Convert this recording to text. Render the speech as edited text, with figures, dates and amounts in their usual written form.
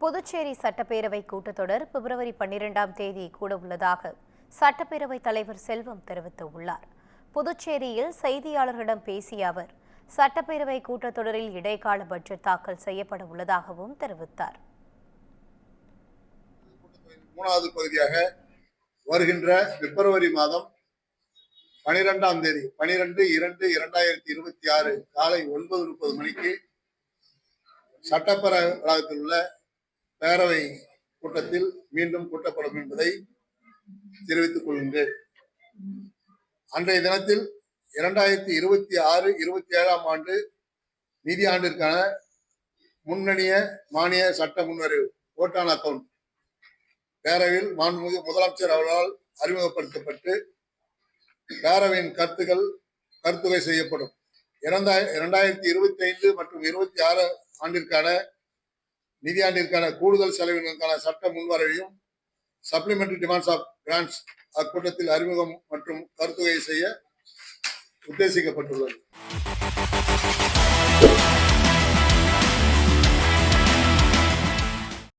புதுச்சேரி சட்டப்பேரவை கூட்டத்தொடர் பிப்ரவரி 12ஆம் தேதி கூட உள்ளதாக சட்டப்பேரவைத் தலைவர் செல்வம் தெரிவித்துள்ளார். புதுச்சேரியில் செய்தியாளர்களிடம் பேசிய அவர், சட்டப்பேரவை கூட்டத்தொடரில் இடைக்கால பட்ஜெட் தாக்கல் செய்யப்பட உள்ளதாகவும் தெரிவித்தார். மூணாவது பகுதியாக வருகின்ற பிப்ரவரி மாதம் 12ஆம் தேதி 12/2/2026 காலை 9:30 மணிக்கு சட்டப்பேரவை வளாகத்தில் உள்ள பேரவை கூட்டத்தில் மீண்டும் கூட்டப்படும் என்பதை தெரிவித்துக் கொள்கின்றேன். அன்றைய தினத்தில் 2026-27ஆம் ஆண்டு நிதி ஆண்டிற்கான முன்னணிய மானிய சட்ட முன்வரைவு ஓட் ஆன் அக்கவுண்ட் பேரவையில் மாண்புமிகு முதலமைச்சர் அவர்களால் அறிமுகப்படுத்தப்பட்டு பேரவையின் கருத்துரை செய்யப்படும். 2025 மற்றும் 26 ஆண்டிற்கான நிதியாண்டிற்கான கூடுதல் செலவினங்களுக்கான சட்ட முன்வரைவையும் சப்ளிமெண்டரி டிமாண்ட்ஸ் ஆஃப் கிராண்ட்ஸ் அக்கூட்டத்தில் அறிமுகம் மற்றும் கருத்துரை செய்ய உத்தேசிக்கப்பட்டுள்ளது.